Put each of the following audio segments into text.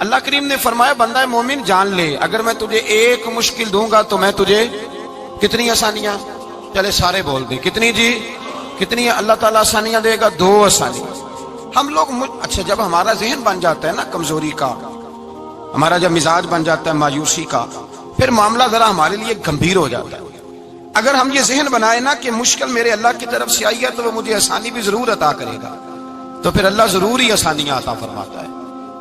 اللہ کریم نے فرمایا بندہ مومن جان لے اگر میں تجھے ایک مشکل دوں گا تو میں تجھے کتنی آسانیاں، چلے سارے بول دیں کتنی جی، کتنی اللہ تعالیٰ آسانیاں دے گا؟ 2 آسانیاں۔ ہم لوگ اچھا جب ہمارا ذہن بن جاتا ہے نا کمزوری کا، ہمارا جب مزاج بن جاتا ہے مایوسی کا، پھر معاملہ ذرا ہمارے لیے گمبھیر ہو جاتا ہے۔ اگر ہم یہ ذہن بنائے نا کہ مشکل میرے اللہ کی طرف سے آئی ہے تو وہ مجھے آسانی بھی ضرور عطا کرے گا، تو پھر اللہ ضرور ہی آسانیاں عطا فرماتا ہے۔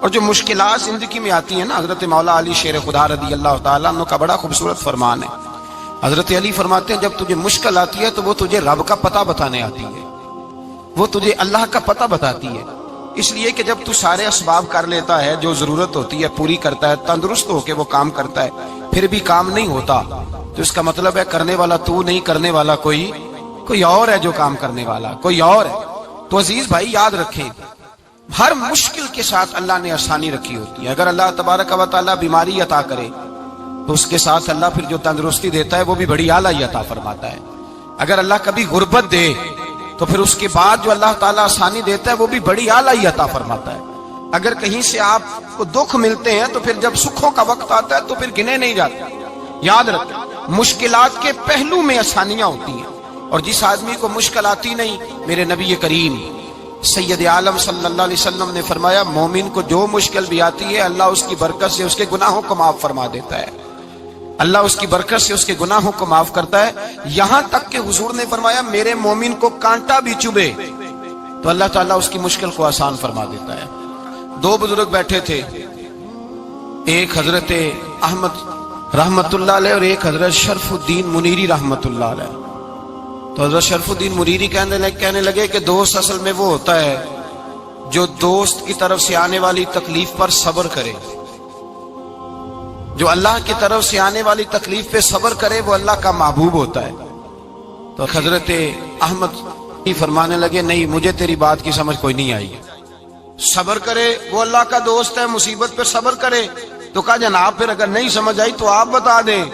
اور جو مشکلات زندگی میں آتی ہیں نا، حضرت مولا علی شیر خدا رضی اللہ تعالیٰ عنہ کا بڑا خوبصورت فرمان ہے۔ حضرت علی فرماتے ہیں جب تجھے مشکل آتی ہے تو وہ تجھے رب کا پتہ بتانے آتی ہے، وہ تجھے اللہ کا پتہ بتاتی ہے، اس لیے کہ جب تو سارے اسباب کر لیتا ہے، جو ضرورت ہوتی ہے پوری کرتا ہے، تندرست ہو کے وہ کام کرتا ہے، پھر بھی کام نہیں ہوتا، تو اس کا مطلب ہے کرنے والا تو نہیں، کرنے والا کوئی اور ہے جو کام کرنے والا، کوئی اور ہے۔ تو عزیز بھائی یاد رکھیں، ہر مشکل کے ساتھ اللہ نے آسانی رکھی ہوتی ہے۔ اگر اللہ تبارک و تعالیٰ بیماری عطا کرے تو اس کے ساتھ اللہ پھر جو تندرستی دیتا ہے وہ بھی بڑی اعلیٰ عطا فرماتا ہے۔ اگر اللہ کبھی غربت دے تو پھر اس کے بعد جو اللہ تعالیٰ آسانی دیتا ہے وہ بھی بڑی اعلیٰ عطا فرماتا ہے۔ اگر کہیں سے آپ کو دکھ ملتے ہیں تو پھر جب سکھوں کا وقت آتا ہے تو پھر گنے نہیں جاتے۔ یاد رکھیں مشکلات کے پہلو میں آسانیاں ہوتی ہیں، اور جس آدمی کو مشکل آتی نہیں، میرے نبی کریم سید عالم صلی اللہ علیہ وسلم نے فرمایا مومن کو جو مشکل بھی آتی ہے اللہ اس کی برکت سے اس کے گناہوں کو معاف فرما دیتا ہے، اللہ اس کی برکت سے اس کے گناہوں کو معاف کرتا ہے، یہاں تک کہ حضور نے فرمایا میرے مومن کو کانٹا بھی چبھے تو اللہ تعالیٰ اس کی مشکل کو آسان فرما دیتا ہے۔ 2 بزرگ بیٹھے تھے، ایک حضرت احمد رحمت اللہ علیہ اور ایک حضرت شرف الدین منیری رحمت اللہ علیہ۔ تو حضرت شرف الدین منیری کہنے لگے کہ دوست اصل میں وہ ہوتا ہے جو دوست کی طرف سے آنے والی تکلیف پر صبر کرے، جو اللہ کی طرف سے آنے والی تکلیف پہ صبر کرے وہ اللہ کا محبوب ہوتا ہے۔ تو حضرت احمد فرمانے لگے نہیں مجھے تیری بات کی سمجھ کوئی نہیں آئی، صبر کرے وہ اللہ کا دوست ہے، مصیبت پہ صبر کرے۔ تو کہا جناب پھر اگر نہیں سمجھ آئی تو آپ بتا دیں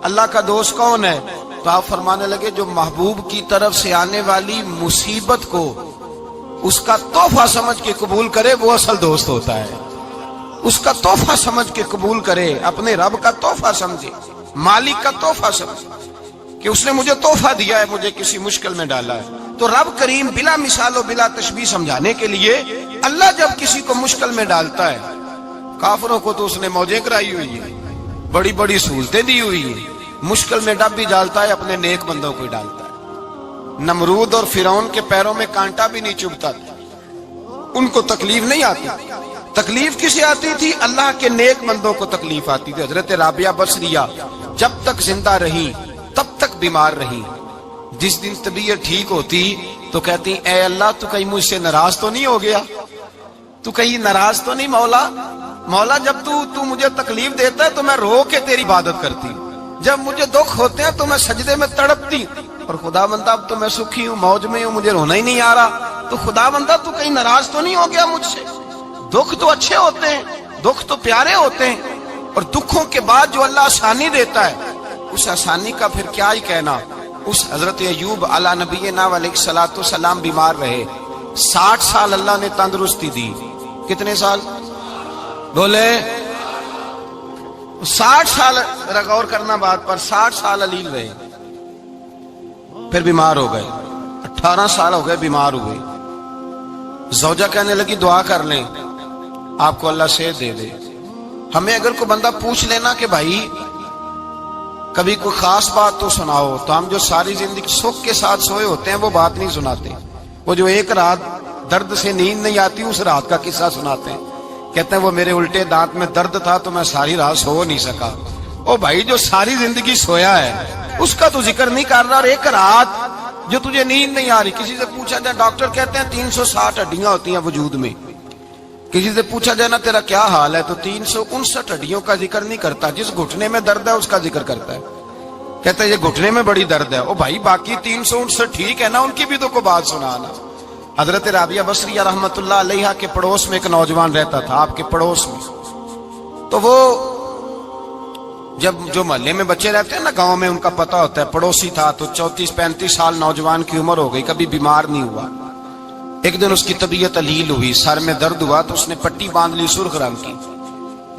اللہ کا دوست کون ہے؟ تو آپ فرمانے لگے جو محبوب کی طرف سے آنے والی مصیبت کو اس کا تحفہ سمجھ کے قبول کرے وہ اصل دوست ہوتا ہے، اس کا تحفہ سمجھ کے قبول کرے، اپنے رب کا تحفہ سمجھے، مالک کا تحفہ سمجھے کہ اس نے مجھے تحفہ دیا ہے، مجھے کسی مشکل میں ڈالا ہے۔ تو رب کریم بلا مثال و بلا تشبیہ سمجھانے کے لیے اللہ جب کسی کو مشکل میں ڈالتا ہے، کافروں کو تو اس نے موجیں کرائی ہوئی ہے، بڑی بڑی سہولتیں دی ہوئی ہیں، مشکل میں ڈب بھی ڈالتا ہے، اپنے نیک بندوں کو ہی ڈالتا ہے۔ نمرود اور فرعون کے پیروں میں کانٹا بھی نہیں چبھتا تھا، ان کو تکلیف نہیں آتی، تکلیف کسے آتی تھی؟ اللہ کے نیک بندوں کو تکلیف آتی تھی۔ حضرت رابعہ بصریہ جب تک زندہ رہی تب تک بیمار رہی، جس دن طبیعت ٹھیک ہوتی تو کہتی اے اللہ تو کہیں مجھ سے ناراض تو نہیں ہو گیا، تو کہیں ناراض تو نہیں مولا جب تو مجھے تکلیف دیتا ہے تو میں رو کے تیری عبادت کرتی، جب مجھے دکھ ہوتے ہیں تو میں سجدے میں تڑپتی، اور خدا بندہ اب تو میں سکھی ہوں، موج میں ہوں، مجھے رونا ہی نہیں آ رہا، تو خدا بندہ تو کہیں ناراض تو نہیں ہو گیا مجھ سے؟ دکھ تو اچھے ہوتے ہیں، دکھ تو پیارے ہوتے ہیں، اور دکھوں کے بعد جو اللہ آسانی دیتا ہے اس آسانی کا پھر کیا ہی کہنا۔ اس حضرت ایوب علی نبینا علیہ الصلوۃ والسلام بیمار رہے، 60 سال اللہ نے تندرستی دی۔ کتنے سال بولے؟ 60 سال، غور کرنا بات پر، 60 سال علیل رہے، پھر بیمار ہو گئے، 18 سال ہو گئے بیمار ہوئے۔ زوجہ کہنے لگی دعا کر لیں آپ کو اللہ صحت دے دے۔ ہمیں اگر کوئی بندہ پوچھ لینا کہ بھائی کبھی کوئی خاص بات تو سناؤ، تو ہم جو ساری زندگی سکھ کے ساتھ سوئے ہوتے ہیں وہ بات نہیں سناتے، وہ جو ایک رات درد سے نیند نہیں آتی اس رات کا قصہ سناتے ہیں، کہتے ہیں وہ میرے الٹے دانت میں درد تھا تو میں ساری رات سو نہیں سکا۔ او بھائی جو ساری زندگی سویا ہے اس کا تو ذکر نہیں کر رہا، اور ایک رات جو تجھے نیند نہیں آ رہی، کسی سے پوچھا جائے، ڈاکٹر کہتے ہیں 360 ہڈیاں ہوتی ہیں وجود میں، کسی سے پوچھا جائے نا تیرا کیا حال ہے تو 359 ہڈیوں کا ذکر نہیں کرتا، جس گھٹنے میں درد ہے اس کا ذکر کرتا ہے، کہتا ہے یہ گھٹنے میں بڑی درد ہے۔ او بھائی باقی 359 ٹھیک ہے نا، ان کی بھی تو کوئی بات سنانا۔ حضرت رابعہ بصریہ رحمت اللہ علیہ کے پڑوس میں ایک نوجوان رہتا تھا، آپ کے پڑوس میں، تو وہ جب جو محلے میں بچے رہتے ہیں نا گاؤں میں، ان کا پتہ ہوتا ہے، پڑوسی تھا تو 34-35 سال نوجوان کی عمر ہو گئی، کبھی بیمار نہیں ہوا۔ ایک دن اس کی طبیعت علیل ہوئی، سر میں درد ہوا تو اس نے پٹی باندھ لی سرخ رنگ کی،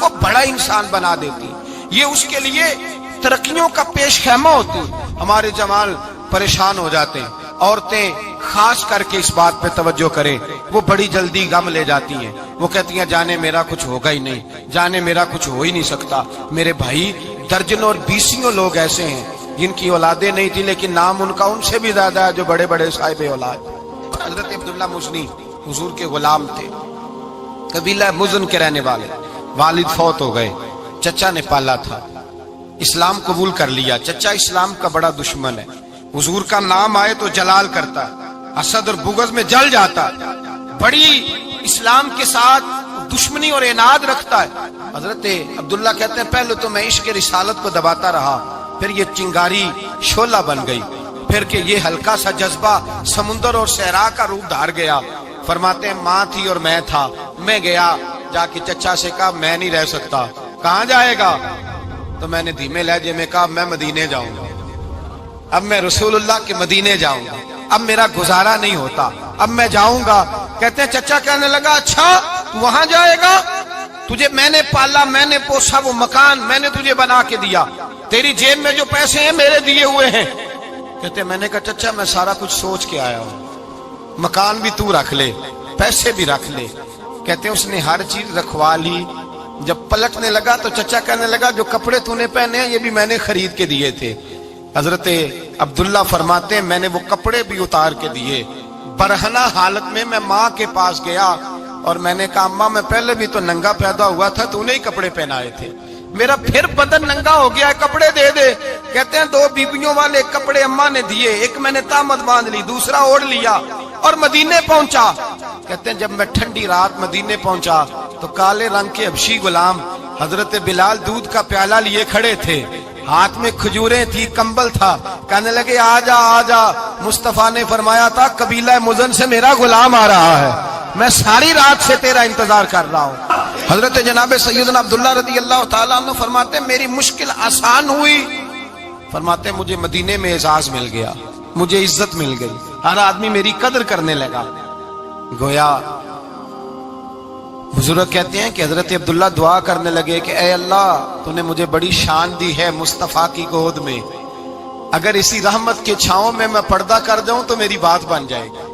کو بڑا انسان بنا دیتی، یہ اس کے لیے ترقیوں کا پیش خیمہ ہوتی۔ ہمارے جوان پریشان ہو جاتے ہیں، عورتیں خاص کر کے اس بات پہ توجہ کریں، وہ بڑی جلدی غم لے جاتی ہیں، وہ کہتی ہیں جانے میرا کچھ ہوگا ہی نہیں، جانے میرا کچھ ہو ہی نہیں سکتا۔ میرے بھائی درجنوں اور بیسیوں لوگ ایسے ہیں جن کی اولادیں نہیں تھی لیکن نام ان کا ان سے بھی زیادہ ہے جو بڑے بڑے صاحب اولاد۔ حضرت عبداللہ مزنی حضور کے غلام تھے، قبیلہ مزن کے رہنے والے، والد فوت ہو گئے، چچا نے پالا تھا، اسلام قبول کر لیا۔ چچا اسلام کا بڑا دشمن ہے، حضور کا نام آئے تو جلال کرتا ہے، حسد اور بغض میں جل جاتا ہے، بڑی اسلام کے ساتھ دشمنی اور عناد رکھتا ہے۔ حضرت عبداللہ کہتے ہیں پہلے تو میں عشق رسالت کو دباتا رہا، پھر یہ چنگاری شعلہ بن گئی، پھر کہ یہ ہلکا سا جذبہ سمندر اور صحرا کا روپ دھار گیا۔ فرماتے ہیں ماں تھی اور میں تھا، میں گیا جا کے چچا سے کہا میں نہیں رہ سکتا۔ کہاں جائے گا؟ تو میں نے دھیمے لہجے میں کہا میں مدینے جاؤں گا، اب میں رسول اللہ کے مدینے جاؤں گا، اب میرا گزارا نہیں ہوتا، اب میں جاؤں گا۔ کہتے ہیں چچا کہنے لگا اچھا تو وہاں جائے گا؟ تجھے میں نے پالا، میں نے پوسا، وہ مکان میں نے تجھے بنا کے دیا، تیری جیب میں جو پیسے ہیں میرے دیے ہوئے ہیں۔ کہتے ہیں میں نے کہا چچا میں سارا کچھ سوچ کے آیا ہوں، مکان بھی تو رکھ لے، پیسے بھی رکھ لے۔ کہتے ہیں اس نے ہر چیز رکھوا لی۔ جب پلٹنے لگا تو چچا کہنے لگا جو کپڑے تو نے پہنے ہیں یہ بھی میں نے خرید کے دیے تھے۔ حضرت عبداللہ فرماتے ہیں میں نے وہ کپڑے بھی اتار کے دیے، برہنہ حالت میں میں ماں کے پاس گیا اور میں نے کہا اماں میں پہلے بھی تو ننگا پیدا ہوا تھا، تو نے ہی کپڑے پہنائے تھے، میرا پھر بدن ننگا ہو گیا ہے، کپڑے دے دے۔ کہتے ہیں 2 بیبیوں والے کپڑے اماں نے دیے، ایک میں نے تامت باندھ لی، دوسرا اوڑھ لیا اور مدینے پہنچا۔ کہتے ہیں جب میں ٹھنڈی رات مدینے پہنچا تو کالے رنگ کے حبشی غلام حضرت بلال دودھ کا پیالہ لیے کھڑے تھے، ہاتھ میں کھجوریں تھی، کمبل تھا، کہنے لگے آجا آجا۔ مصطفیٰ نے فرمایا تھا قبیلہ مزن سے میرا غلام آ رہا ہے، میں ساری رات سے تیرا انتظار کر رہا ہوں۔ حضرت جناب سیدنا عبداللہ رضی اللہ تعالیٰ عنہ فرماتے ہیں میری مشکل آسان ہوئی، فرماتے ہیں مجھے مدینے میں اعزاز مل گیا، مجھے عزت مل گئی، ہر آدمی میری قدر کرنے لگا۔ گویا بزرگ کہتے ہیں کہ حضرت عبداللہ دعا کرنے لگے کہ اے اللہ تو نے مجھے بڑی شان دی ہے مصطفیٰ کی گود میں، اگر اسی رحمت کے چھاؤں میں پردہ کر دوں تو میری بات بن جائے گی۔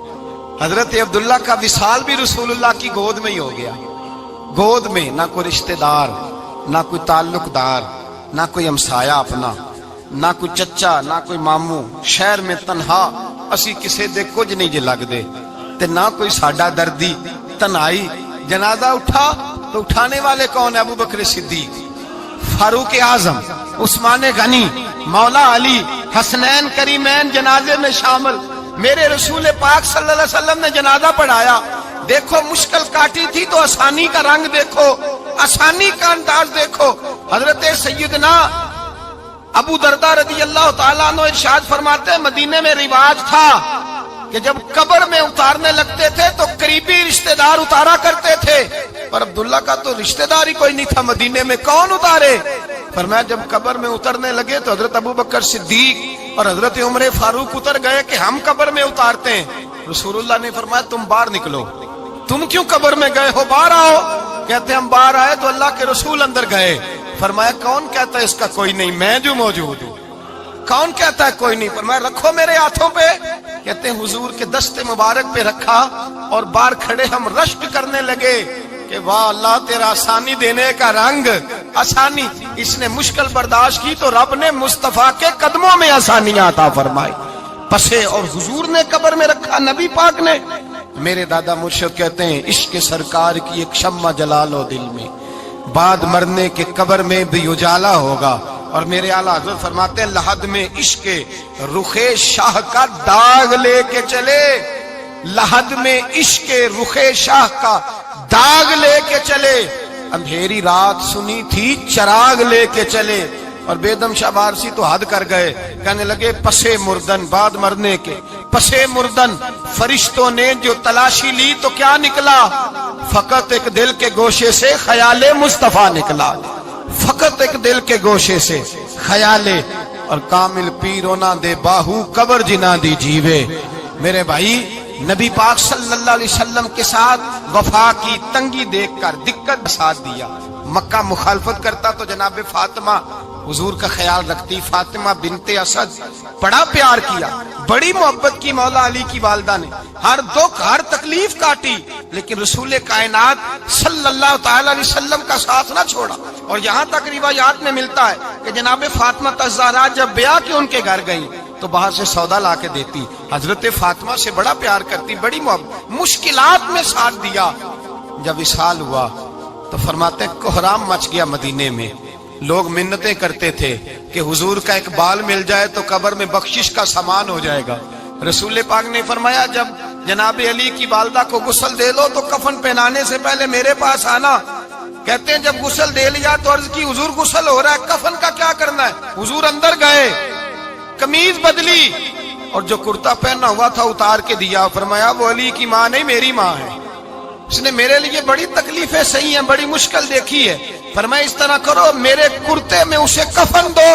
حضرت عبداللہ کا وصال بھی رسول اللہ کی گود میں ہی ہو گیا، گود میں نہ کوئی رشتہ دار، نہ کوئی تعلق دار، نہ کوئی ہمسایا اپنا، نہ کوئی چچا، نہ کوئی ماموں، شہر میں تنہا اسی کسے دے کچھ نہیں جے لگ دے تے نہ کوئی ساڈا دردی، تنہائی۔ جنازہ اٹھا تو اٹھانے والے کون ہیں؟ ابو بکر صدیق، فاروق اعظم، عثمان غنی، مولا علی، حسنین کریمین جنازے میں شامل۔ میرے رسول پاک صلی اللہ علیہ وسلم نے جنازہ پڑھایا، دیکھو مشکل کاٹی تھی تو آسانی کا رنگ دیکھو، آسانی کا انداز دیکھو۔ حضرت سیدنا ابو دردہ رضی اللہ تعالیٰ عنہ ارشاد فرماتے ہیں مدینے میں رواج تھا کہ جب قبر میں اتارنے لگتے تھے تو قریبی رشتہ دار اتارا کرتے تھے، پر عبداللہ کا تو رشتہ دار ہی کوئی نہیں تھا مدینے میں، کون اتارے؟ فرمایا جب قبر میں اترنے لگے تو حضرت ابو بکر صدیق اور حضرت عمر فاروق اتر گئے کہ ہم قبر میں اتارتے ہیں۔ رسول اللہ نے فرمایا تم باہر نکلو، تم کیوں قبر میں گئے ہو، باہر آؤ۔ کہتے ہیں ہم باہر آئے تو اللہ کے رسول اندر گئے، فرمایا کون کہتا ہے اس کا کوئی نہیں، میں جو موجود ہوں، کون کہتا ہے کوئی نہیں؟ فرمایا رکھو میرے ہاتھوں پہ۔ کہتے ہیں حضور کے دست مبارک پہ رکھا اور باہر کھڑے ہم رشک کرنے لگے کہ واہ اللہ تیرا آسانی دینے کا رنگ، آسانی۔ اس نے مشکل برداشت کی تو رب نے مصطفیٰ کے قدموں میں آسانیاں عطا فرمائی، پسے اور حضور نے قبر میں رکھا، نبی پاک نے۔ میرے دادا مرشد کہتے ہیں عشق سرکار کی ایک شمع جلا لو دل میں، بعد مرنے کے قبر میں بھی اجالا ہوگا۔ اور میرے اعلیٰ حضرت فرماتے ہیں لحد میں عشق رخ شاہ کا داغ لے کے چلے، لحد میں عشق رخ شاہ کا داغ لے کے چلے، اندھیری رات سنی تھی چراغ لے کے چلے۔ اور بیدم شاہ بارسی تو حد کر گئے، کہنے لگے پسے مردن، بعد مرنے کے پسے مردن فرشتوں نے جو تلاشی لی تو کیا نکلا؟ فقط ایک دل کے گوشے سے خیال مصطفیٰ نکلا، فقط ایک دل کے گوشے سے خیال۔ اور کامل پیرو نہ دے باہو قبر جنا دی جیوے۔ میرے بھائی نبی پاک صلی اللہ علیہ وسلم کے ساتھ وفا کی تنگی دیکھ کر دقت ساتھ دیا. مکہ مخالفت کرتا تو جناب فاطمہ حضور کا خیال رکھتی. فاطمہ بنت اسد بڑا پیار کیا, بڑی محبت کی مولا علی کی والدہ نے, ہر دکھ ہر تکلیف کاٹی, لیکن رسول کائنات صلی اللہ تعالی علیہ وسلم کا ساتھ نہ چھوڑا. اور یہاں تک روایات میں ملتا ہے کہ جناب فاطمہ الزہرا جب بیعہ کے ان کے گھر گئی تو باہر سے سودا لا کے دیتی. حضرت فاطمہ سے بڑا پیار کرتی, بڑی محبت, مشکلات میں ساتھ دیا. جب وصال ہوا تو فرماتے کوہرام مچ گیا مدینے میں. لوگ منتیں کرتے تھے کہ حضور کا ایک بال مل جائے تو قبر میں بخشش کا سامان ہو جائے گا. رسول پاک نے فرمایا جب جناب علی کی والدہ کو غسل دے لو تو کفن پہنانے سے پہلے میرے پاس آنا. کہتے ہیں جب غسل دے لیا تو عرض کی حضور غسل ہو رہا ہے, کفن کا کیا کرنا ہے؟ حضور اندر گئے, قمیض بدلی اور جو کرتا پہنا ہوا تھا اتار کے دیا. فرمایا وہ علی کی ماں نہیں میری ماں ہے, اس نے میرے لیے بڑی تکلیفیں سہی ہیں, بڑی مشکل دیکھی ہے. فرمایا اس طرح کرو میرے کرتے میں اسے کفن دو.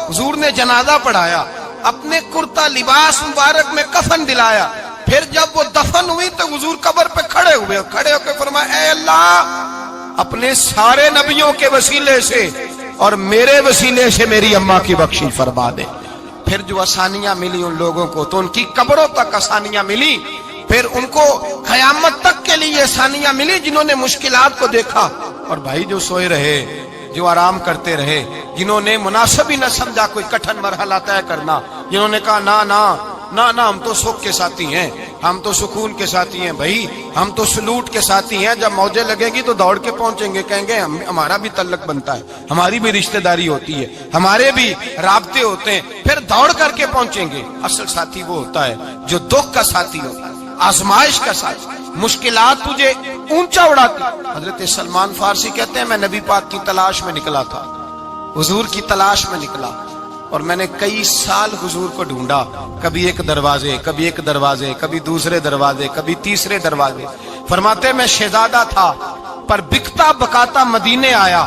حضور نے جنازہ پڑھایا, اپنے کرتا لباس مبارک میں کفن دلایا. پھر جب وہ دفن ہوئی تو حضور قبر پہ کھڑے ہوئے, کھڑے ہو کے فرمایا اے اللہ اپنے سارے نبیوں کے وسیلے سے اور میرے وسیلے سے میری اماں کی بخشش فرما دے. پھر جو آسانیاں ملی ان لوگوں کو تو ان کی قبروں تک آسانیاں ملی, پھر ان کو قیامت تک کے لیے آسانیاں ملی جنہوں نے مشکلات کو دیکھا. اور بھائی جو سوئے رہے, جو آرام کرتے رہے, جنہوں نے مناسب ہی نہ سمجھا کوئی کٹھن مرحلہ طے کرنا, جنہوں نے کہا نا نا نا نا ہم تو سکھ کے ساتھی ہیں, ہم تو سکون کے ساتھی ہیں, بھائی ہم تو سلوٹ کے ساتھی ہیں, جب موجیں لگے گی تو دوڑ کے پہنچیں گے, کہیں گے ہمارا بھی تعلق بنتا ہے, ہماری بھی رشتہ داری ہوتی ہے, ہمارے بھی رابطے ہوتے ہیں, پھر دوڑ کر کے پہنچیں گے. اصل ساتھی وہ ہوتا ہے جو دکھ کا ساتھی ہوتا ہے, آزمائش کا ساتھی, مشکلات تجھے اونچا اڑاتی. حضرت سلمان فارسی کہتے ہیں میں نبی پاک کی تلاش میں نکلا تھا, حضور کی تلاش میں نکلا, اور میں نے کئی سال حضور کو ڈھونڈا, کبھی ایک دروازے, کبھی ایک دروازے, کبھی دوسرے دروازے, کبھی تیسرے دروازے. فرماتے میں شہزادہ تھا پر بکتا بکاتا مدینے آیا.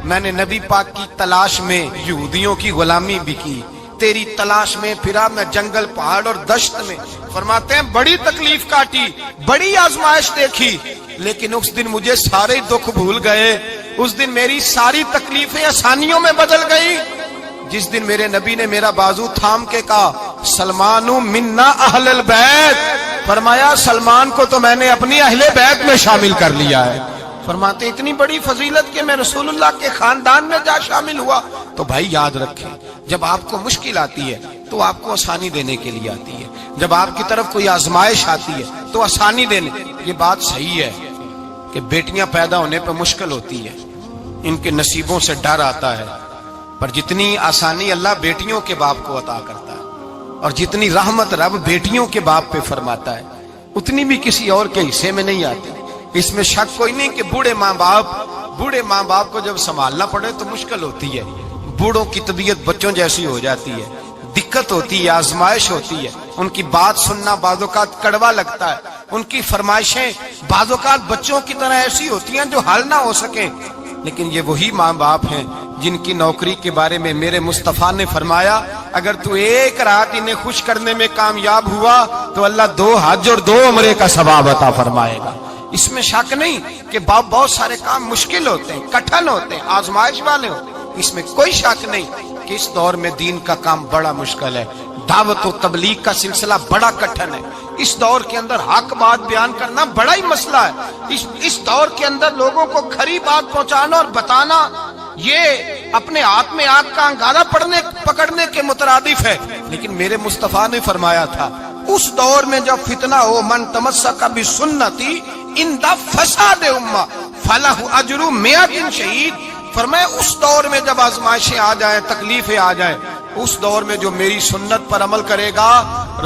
میں نے نبی پاک کی تلاش میں یہودیوں کی غلامی بھی کی, تیری تلاش میں پھرا میں جنگل پہاڑ اور دشت میں. فرماتے ہیں بڑی تکلیف کاٹی, بڑی آزمائش دیکھی, لیکن اس دن مجھے سارے دکھ بھول گئے. اس دن میری ساری تکلیفیں آسانیوں میں بدل گئی جس دن میرے نبی نے میرا بازو تھام کے کہا سلمانو منا اہل البیت. فرمایا سلمان کو تو میں نے اپنی اہل بیت میں شامل کر لیا ہے. فرماتے اتنی بڑی فضیلت کہ میں رسول اللہ کے خاندان میں جا شامل ہوا. تو بھائی یاد رکھیں, جب آپ کو مشکل آتی ہے تو آپ کو آسانی دینے کے لیے آتی ہے, جب آپ کی طرف کوئی آزمائش آتی ہے تو آسانی دینے. یہ بات صحیح ہے کہ بیٹیاں پیدا ہونے پہ مشکل ہوتی ہے, ان کے نصیبوں سے ڈر آتا ہے, پر جتنی آسانی اللہ بیٹیوں کے باپ کو عطا کرتا ہے اور جتنی رحمت رب بیٹیوں کے باپ پہ فرماتا ہے اتنی بھی کسی اور کے حصے میں نہیں آتی. اس میں شک کوئی نہیں کہ بوڑھے ماں باپ کو جب سنبھالنا پڑے تو مشکل ہوتی ہے. بوڑھوں کی طبیعت بچوں جیسی ہو جاتی ہے, دقت ہوتی ہے, آزمائش ہوتی ہے, ان کی بات سننا بعض اوقات کڑوا لگتا ہے, ان کی فرمائشیں بعض اوقات بچوں کی طرح ایسی ہوتی ہیں جو حل نہ ہو سکیں. لیکن یہ وہی ماں باپ ہیں جن کی نوکری کے بارے میں میرے مصطفیٰ نے فرمایا اگر تو ایک رات انہیں خوش کرنے میں کامیاب ہوا تو اللہ 2 حج اور 2 عمرے کا ثواب عطا فرمائے گا. اس میں شک نہیں کہ باپ بہت سارے کام مشکل ہوتے ہیں, کٹھن ہوتے ہیں, آزمائش والے ہوتے ہیں, اس میں کوئی شک نہیں کہ اس دور میں دین کا کام بڑا مشکل ہے, دعوت و تبلیغ کا سلسلہ بڑا کٹھن ہے. اس دور کے اندر حق بات بیان کرنا بڑا ہی مسئلہ ہے. اس دور کے اندر لوگوں کو کھری بات پہنچانا اور بتانا یہ اپنے ہاتھ میں آگ کا انگارہ پکڑنے کے مترادف ہے. لیکن میرے مصطفیٰ نے فرمایا تھا اس دور میں جب فتنہ ہو من تمسک بسنتی اند فساد امہ فلہ اجر 100 شہید. فرمایا اس دور میں جب آزمائشیں آ جائیں, تکلیفیں آ جائیں, اس دور میں جو میری سنت پر عمل کرے گا,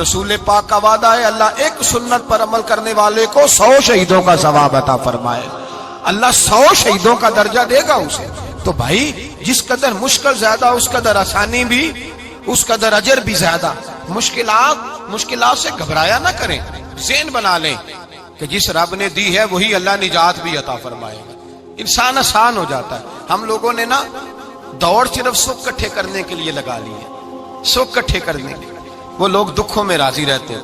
رسول پاک کا وعدہ ہے اللہ ایک سنت پر عمل کرنے والے کو 100 شہیدوں کا ثواب عطا فرمائے. اللہ 100 شہیدوں کا درجہ دے گا اسے. تو بھائی جس قدر مشکل زیادہ اس قدر آسانی بھی, اس قدر اجر بھی زیادہ. مشکلات سے گھبرایا نہ کریں, ذہن بنا لیں کہ جس رب نے دی ہے وہی اللہ نجات بھی عطا فرمائے گا. انسان آسان ہو جاتا ہے. ہم لوگوں نے نا دوڑ صرف سکھ کٹھے کرنے کے لیے لگا لی ہے, سکھ کٹھے کرنے کے. وہ لوگ دکھوں میں راضی رہتے ہیں,